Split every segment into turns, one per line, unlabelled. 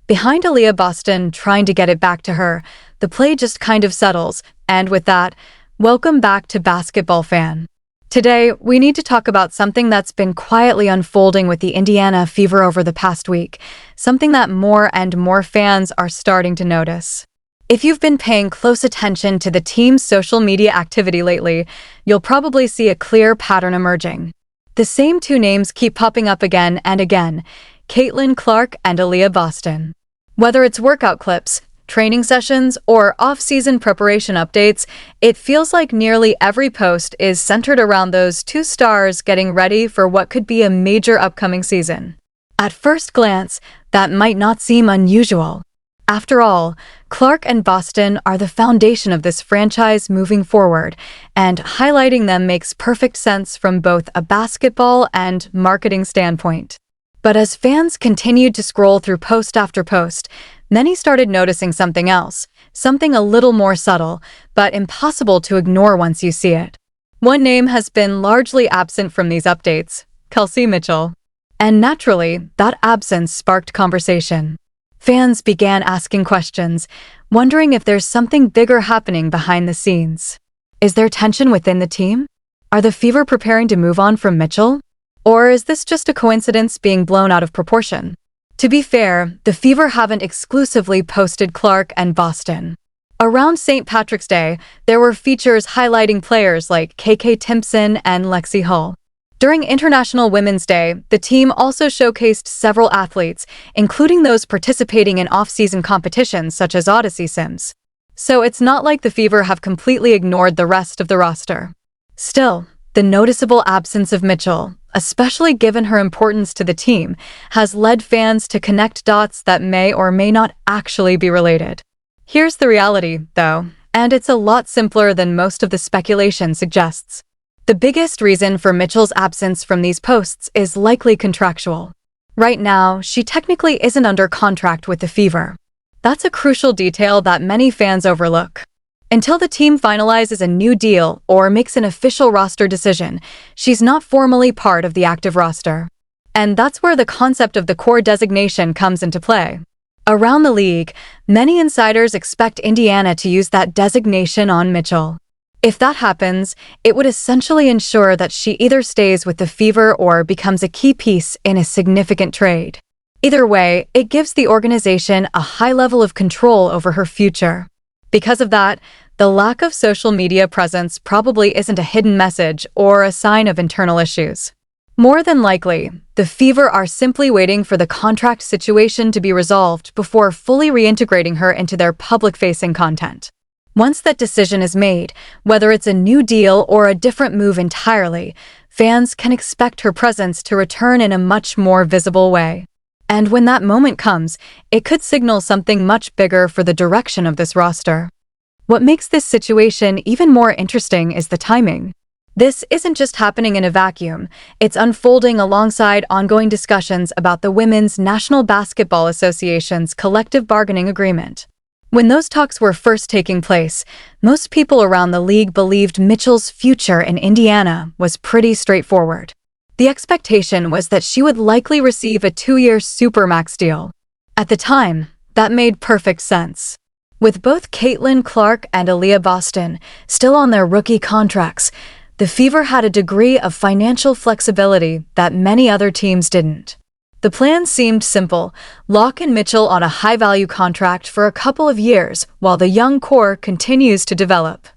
Behind Aliyah Boston trying to get it back to her, the play just kind of settles, and with that, welcome back to Basketball Fan. Today, we need to talk about something that's been quietly unfolding with the Indiana Fever over the past week, something that more and more fans are starting to notice. If you've been paying close attention to the team's social media activity lately, you'll probably see a clear pattern emerging. The same two names keep popping up again and again: Caitlin Clark and Aliyah Boston. Whether it's workout clips, training sessions, or off-season preparation updates, it feels like nearly every post is centered around those two stars getting ready for what could be a major upcoming season. At first glance, that might not seem unusual. After all, Clark and Boston are the foundation of this franchise moving forward, and highlighting them makes perfect sense from both a basketball and marketing standpoint. But as fans continued to scroll through post after post, many started noticing something else, something a little more subtle, but impossible to ignore once you see it. One name has been largely absent from these updates: Kelsey Mitchell. And naturally, that absence sparked conversation. Fans began asking questions, wondering if there's something bigger happening behind the scenes. Is there tension within the team? Are the Fever preparing to move on from Mitchell? Or is this just a coincidence being blown out of proportion? To be fair, the Fever haven't exclusively posted Clark and Boston. Around St. Patrick's Day, there were features highlighting players like KK Timpson and Lexi Hull. During International Women's Day, the team also showcased several athletes, including those participating in off-season competitions such as Odyssey Sims. So it's not like the Fever have completely ignored the rest of the roster. Still, the noticeable absence of Mitchell, especially given her importance to the team, has led fans to connect dots that may or may not actually be related. Here's the reality, though, and it's a lot simpler than most of the speculation suggests. The biggest reason for Mitchell's absence from these posts is likely contractual. Right now, she technically isn't under contract with the Fever. That's a crucial detail that many fans overlook. Until the team finalizes a new deal or makes an official roster decision, she's not formally part of the active roster. And that's where the concept of the core designation comes into play. Around the league, many insiders expect Indiana to use that designation on Mitchell. If that happens, it would essentially ensure that she either stays with the Fever or becomes a key piece in a significant trade. Either way, it gives the organization a high level of control over her future. Because of that, the lack of social media presence probably isn't a hidden message or a sign of internal issues. More than likely, the Fever are simply waiting for the contract situation to be resolved before fully reintegrating her into their public-facing content. Once that decision is made, whether it's a new deal or a different move entirely, fans can expect her presence to return in a much more visible way. And when that moment comes, it could signal something much bigger for the direction of this roster. What makes this situation even more interesting is the timing. This isn't just happening in a vacuum, it's unfolding alongside ongoing discussions about the Women's National Basketball Association's collective bargaining agreement. When those talks were first taking place, most people around the league believed Mitchell's future in Indiana was pretty straightforward. The expectation was that she would likely receive a 2-year Supermax deal. At the time, that made perfect sense. With both Caitlin Clark and Aliyah Boston still on their rookie contracts, the Fever had a degree of financial flexibility that many other teams didn't. The plan seemed simple: lock in Mitchell on a high-value contract for a couple of years while the young core continues to develop.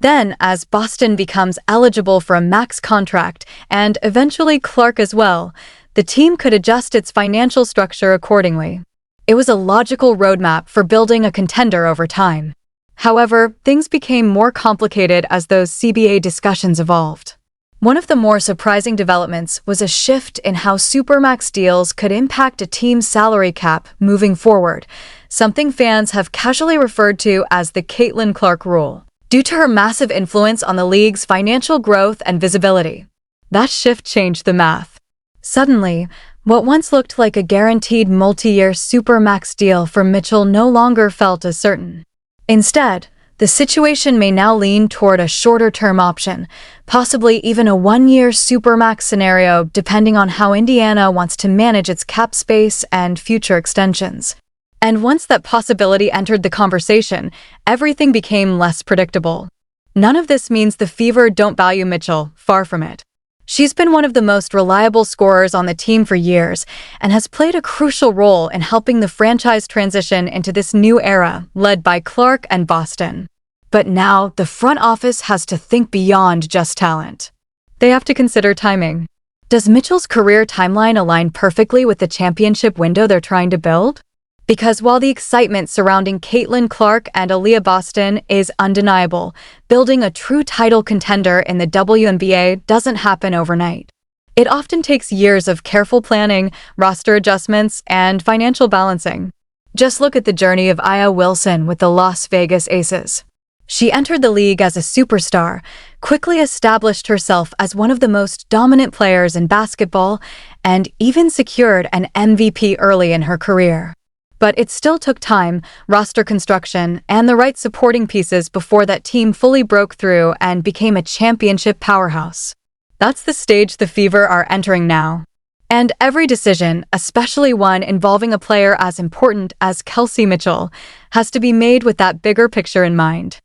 Then, as Boston becomes eligible for a max contract, and eventually Clark as well, the team could adjust its financial structure accordingly. It was a logical roadmap for building a contender over time. However, things became more complicated as those CBA discussions evolved. One of the more surprising developments was a shift in how Supermax deals could impact a team's salary cap moving forward, something fans have casually referred to as the Caitlin Clark rule. Due to her massive influence on the league's financial growth and visibility, that shift changed the math. Suddenly, what once looked like a guaranteed multi-year Supermax deal for Mitchell no longer felt as certain. Instead, the situation may now lean toward a shorter-term option, possibly even a 1-year Supermax scenario depending on how Indiana wants to manage its cap space and future extensions. And once that possibility entered the conversation, everything became less predictable. None of this means the Fever don't value Mitchell, far from it. She's been one of the most reliable scorers on the team for years and has played a crucial role in helping the franchise transition into this new era led by Clark and Boston. But now, the front office has to think beyond just talent. They have to consider timing. Does Mitchell's career timeline align perfectly with the championship window they're trying to build? Because while the excitement surrounding Caitlin Clark and Aliyah Boston is undeniable, building a true title contender in the WNBA doesn't happen overnight. It often takes years of careful planning, roster adjustments, and financial balancing. Just look at the journey of Aya Wilson with the Las Vegas Aces. She entered the league as a superstar, quickly established herself as one of the most dominant players in basketball, and even secured an MVP early in her career. But it still took time, roster construction, and the right supporting pieces before that team fully broke through and became a championship powerhouse. That's the stage the Fever are entering now. And every decision, especially one involving a player as important as Kelsey Mitchell, has to be made with that bigger picture in mind.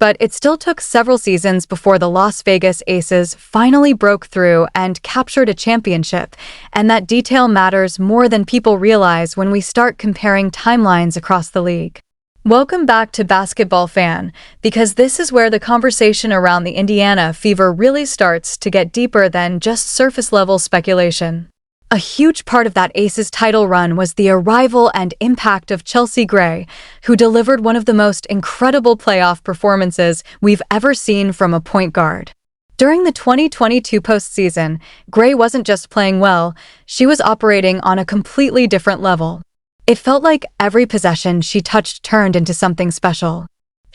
But it still took several seasons before the Las Vegas Aces finally broke through and captured a championship, and that detail matters more than people realize when we start comparing timelines across the league. Welcome back to Basketball Fan, because this is where the conversation around the Indiana Fever really starts to get deeper than just surface-level speculation. A huge part of that Aces title run was the arrival and impact of Chelsea Gray, who delivered one of the most incredible playoff performances we've ever seen from a point guard. During the 2022 postseason, Gray wasn't just playing well, she was operating on a completely different level. It felt like every possession she touched turned into something special.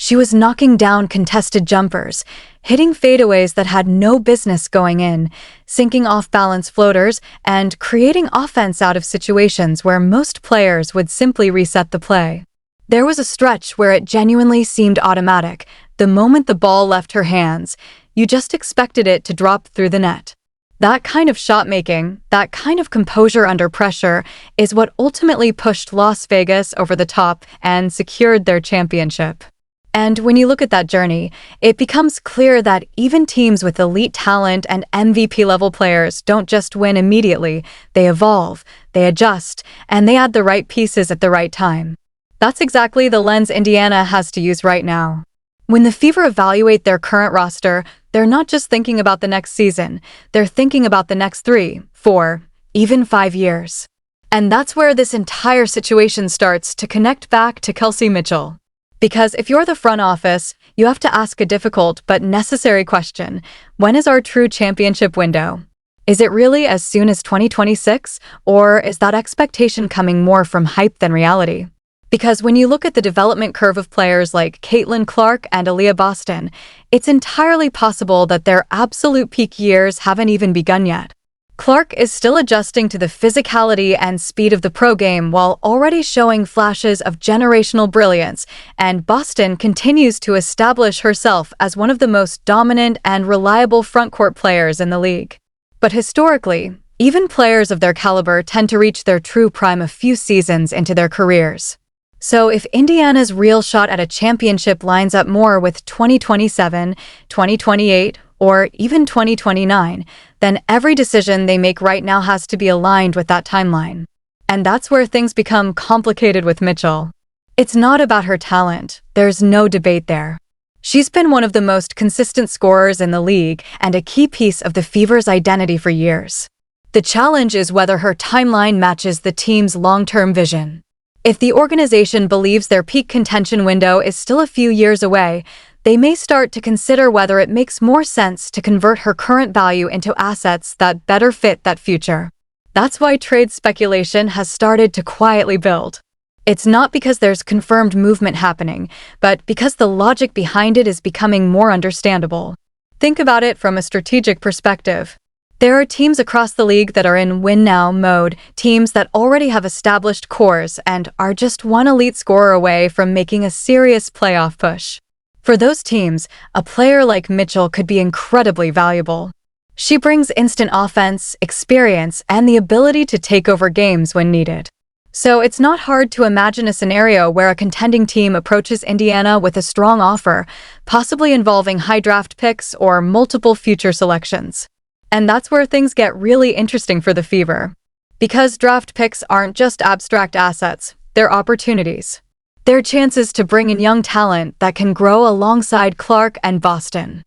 She was knocking down contested jumpers, hitting fadeaways that had no business going in, sinking off-balance floaters, and creating offense out of situations where most players would simply reset the play. There was a stretch where it genuinely seemed automatic. The moment the ball left her hands, you just expected it to drop through the net. That kind of shot-making, that kind of composure under pressure, is what ultimately pushed Las Vegas over the top and secured their championship. And when you look at that journey, it becomes clear that even teams with elite talent and MVP-level players don't just win immediately. They evolve, they adjust, and they add the right pieces at the right time. That's exactly the lens Indiana has to use right now. When the Fever evaluate their current roster, they're not just thinking about the next season, they're thinking about the next 3, 4, even 5 years. And that's where this entire situation starts to connect back to Kelsey Mitchell. Because if you're the front office, you have to ask a difficult but necessary question. When is our true championship window? Is it really as soon as 2026, or is that expectation coming more from hype than reality? Because when you look at the development curve of players like Caitlin Clark and Aliyah Boston, it's entirely possible that their absolute peak years haven't even begun yet. Clark is still adjusting to the physicality and speed of the pro game while already showing flashes of generational brilliance, and Boston continues to establish herself as one of the most dominant and reliable frontcourt players in the league. But historically, even players of their caliber tend to reach their true prime a few seasons into their careers. So if Indiana's real shot at a championship lines up more with 2027, 2028, or even 2029, then every decision they make right now has to be aligned with that timeline. And that's where things become complicated with Mitchell. It's not about her talent. There's no debate there. She's been one of the most consistent scorers in the league and a key piece of the Fever's identity for years. The challenge is whether her timeline matches the team's long-term vision. If the organization believes their peak contention window is still a few years away, they may start to consider whether it makes more sense to convert her current value into assets that better fit that future. That's why trade speculation has started to quietly build. It's not because there's confirmed movement happening, but because the logic behind it is becoming more understandable. Think about it from a strategic perspective. There are teams across the league that are in win-now mode, teams that already have established cores and are just one elite scorer away from making a serious playoff push. For those teams, a player like Mitchell could be incredibly valuable. She brings instant offense, experience, and the ability to take over games when needed. So it's not hard to imagine a scenario where a contending team approaches Indiana with a strong offer, possibly involving high draft picks or multiple future selections. And that's where things get really interesting for the Fever. Because draft picks aren't just abstract assets, they're opportunities. They're chances to bring in young talent that can grow alongside Clark and Boston.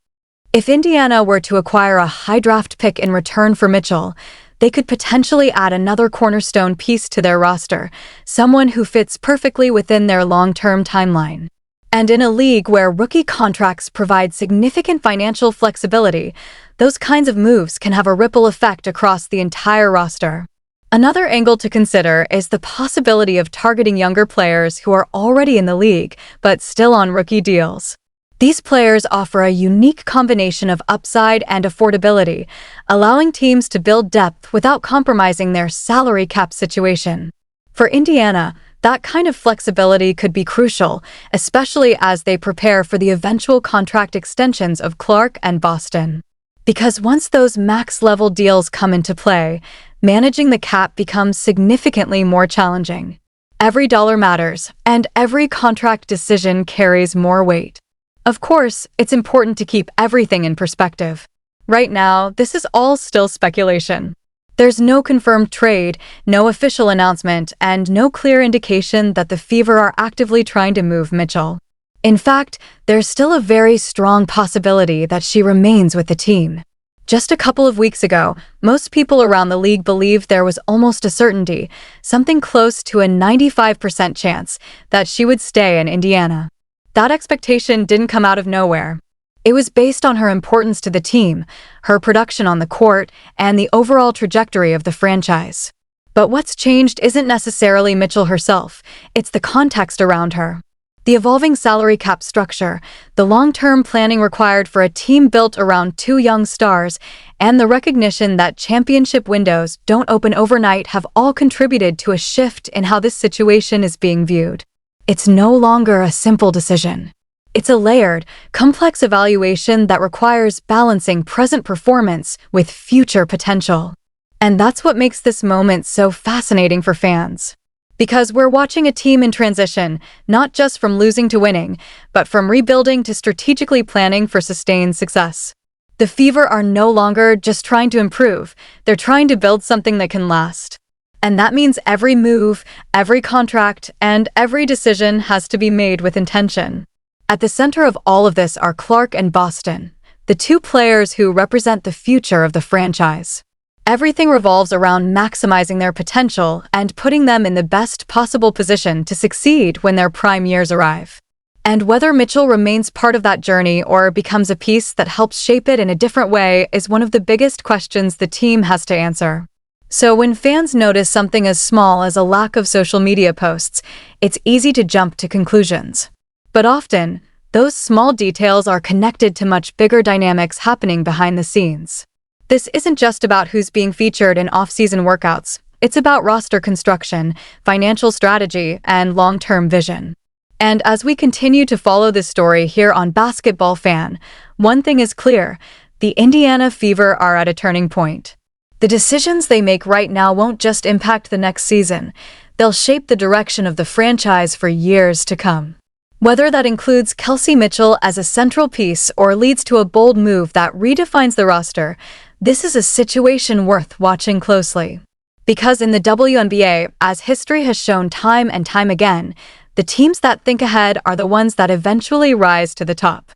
If Indiana were to acquire a high draft pick in return for Mitchell, they could potentially add another cornerstone piece to their roster, someone who fits perfectly within their long-term timeline. And in a league where rookie contracts provide significant financial flexibility, those kinds of moves can have a ripple effect across the entire roster. Another angle to consider is the possibility of targeting younger players who are already in the league but still on rookie deals. These players offer a unique combination of upside and affordability, allowing teams to build depth without compromising their salary cap situation. For Indiana, that kind of flexibility could be crucial, especially as they prepare for the eventual contract extensions of Clark and Boston. Because once those max-level deals come into play, managing the cap becomes significantly more challenging. Every dollar matters, and every contract decision carries more weight. Of course, it's important to keep everything in perspective. Right now, this is all still speculation. There's no confirmed trade, no official announcement, and no clear indication that the Fever are actively trying to move Mitchell. In fact, there's still a very strong possibility that she remains with the team. Just a couple of weeks ago, most people around the league believed there was almost a certainty, something close to a 95% chance, that she would stay in Indiana. That expectation didn't come out of nowhere. It was based on her importance to the team, her production on the court, and the overall trajectory of the franchise. But what's changed isn't necessarily Mitchell herself, it's the context around her. The evolving salary cap structure, the long-term planning required for a team built around two young stars, and the recognition that championship windows don't open overnight have all contributed to a shift in how this situation is being viewed. It's no longer a simple decision. It's a layered, complex evaluation that requires balancing present performance with future potential. And that's what makes this moment so fascinating for fans. Because we're watching a team in transition, not just from losing to winning, but from rebuilding to strategically planning for sustained success. The Fever are no longer just trying to improve, they're trying to build something that can last. And that means every move, every contract, and every decision has to be made with intention. At the center of all of this are Clark and Boston, the two players who represent the future of the franchise. Everything revolves around maximizing their potential and putting them in the best possible position to succeed when their prime years arrive. And whether Mitchell remains part of that journey or becomes a piece that helps shape it in a different way is one of the biggest questions the team has to answer. So when fans notice something as small as a lack of social media posts, it's easy to jump to conclusions. But often, those small details are connected to much bigger dynamics happening behind the scenes. This isn't just about who's being featured in off-season workouts. It's about roster construction, financial strategy, and long-term vision. And as we continue to follow this story here on Basketball Fan, one thing is clear: the Indiana Fever are at a turning point. The decisions they make right now won't just impact the next season, they'll shape the direction of the franchise for years to come. Whether that includes Kelsey Mitchell as a central piece or leads to a bold move that redefines the roster, this is a situation worth watching closely. Because in the WNBA, as history has shown time and time again, the teams that think ahead are the ones that eventually rise to the top.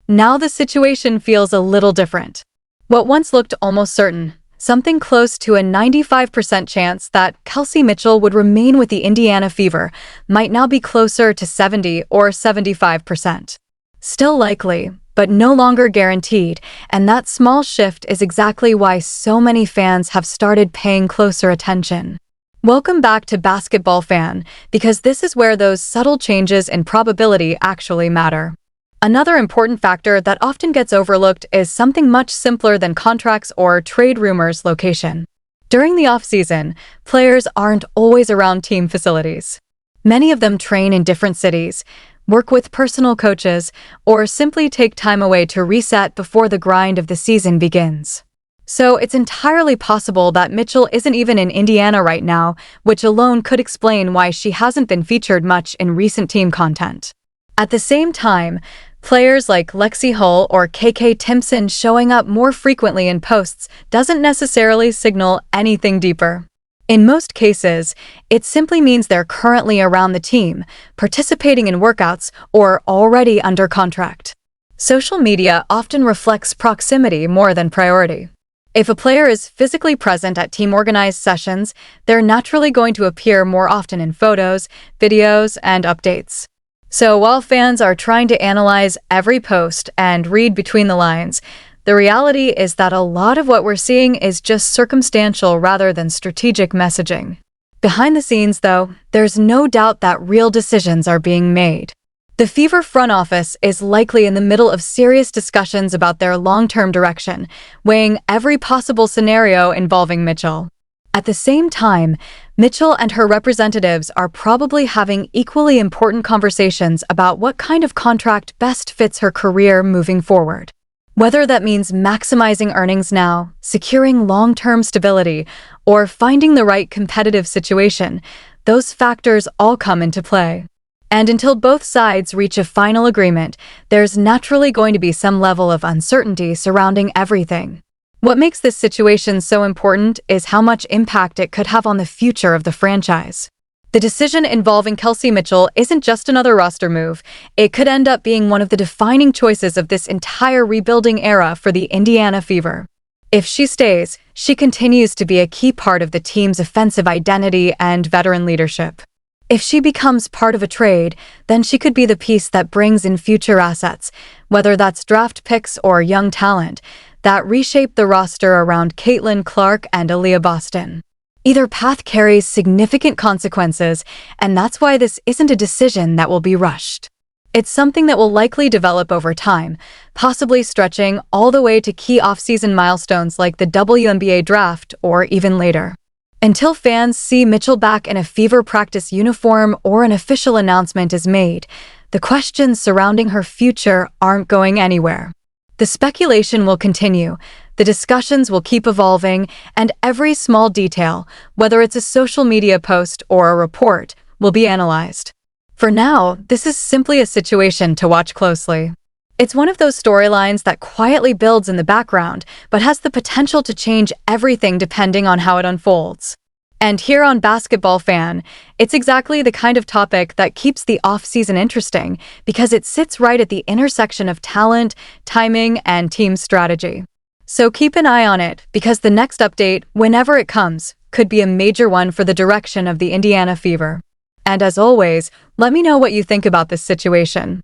Now the situation feels a little different. What once looked almost certain, something close to a 95% chance that Kelsey Mitchell would remain with the Indiana Fever, might now be closer to 70 or 75%. Still likely, but no longer guaranteed, and that small shift is exactly why so many fans have started paying closer attention. Welcome back to Basketball Fan, because this is where those subtle changes in probability actually matter. Another important factor that often gets overlooked is something much simpler than contracts or trade rumors: location. During the offseason, players aren't always around team facilities. Many of them train in different cities, work with personal coaches, or simply take time away to reset before the grind of the season begins. So it's entirely possible that Mitchell isn't even in Indiana right now, which alone could explain why she hasn't been featured much in recent team content. At the same time, players like Lexi Hull or KK Timpson showing up more frequently in posts doesn't necessarily signal anything deeper. In most cases, it simply means they're currently around the team, participating in workouts, or already under contract. Social media often reflects proximity more than priority. If a player is physically present at team-organized sessions, they're naturally going to appear more often in photos, videos, and updates. So while fans are trying to analyze every post and read between the lines, the reality is that a lot of what we're seeing is just circumstantial rather than strategic messaging. Behind the scenes, though, there's no doubt that real decisions are being made. The Fever front office is likely in the middle of serious discussions about their long-term direction, weighing every possible scenario involving Mitchell. At the same time, Mitchell and her representatives are probably having equally important conversations about what kind of contract best fits her career moving forward. Whether that means maximizing earnings now, securing long-term stability, or finding the right competitive situation, those factors all come into play. And until both sides reach a final agreement, there's naturally going to be some level of uncertainty surrounding everything. What makes this situation so important is how much impact it could have on the future of the franchise. The decision involving Kelsey Mitchell isn't just another roster move. It could end up being one of the defining choices of this entire rebuilding era for the Indiana Fever. If she stays, she continues to be a key part of the team's offensive identity and veteran leadership. If she becomes part of a trade, then she could be the piece that brings in future assets, whether that's draft picks or young talent, that reshape the roster around Caitlin Clark and Aliyah Boston. Either path carries significant consequences, and that's why this isn't a decision that will be rushed. It's something that will likely develop over time, possibly stretching all the way to key offseason milestones like the WNBA draft or even later. Until fans see Mitchell back in a Fever practice uniform or an official announcement is made, the questions surrounding her future aren't going anywhere. The speculation will continue, the discussions will keep evolving, and every small detail, whether it's a social media post or a report, will be analyzed. For now, this is simply a situation to watch closely. It's one of those storylines that quietly builds in the background, but has the potential to change everything depending on how it unfolds. And here on Basketball Fan, it's exactly the kind of topic that keeps the off-season interesting because it sits right at the intersection of talent, timing, and team strategy. So keep an eye on it because the next update, whenever it comes, could be a major one for the direction of the Indiana Fever. And as always, let me know what you think about this situation.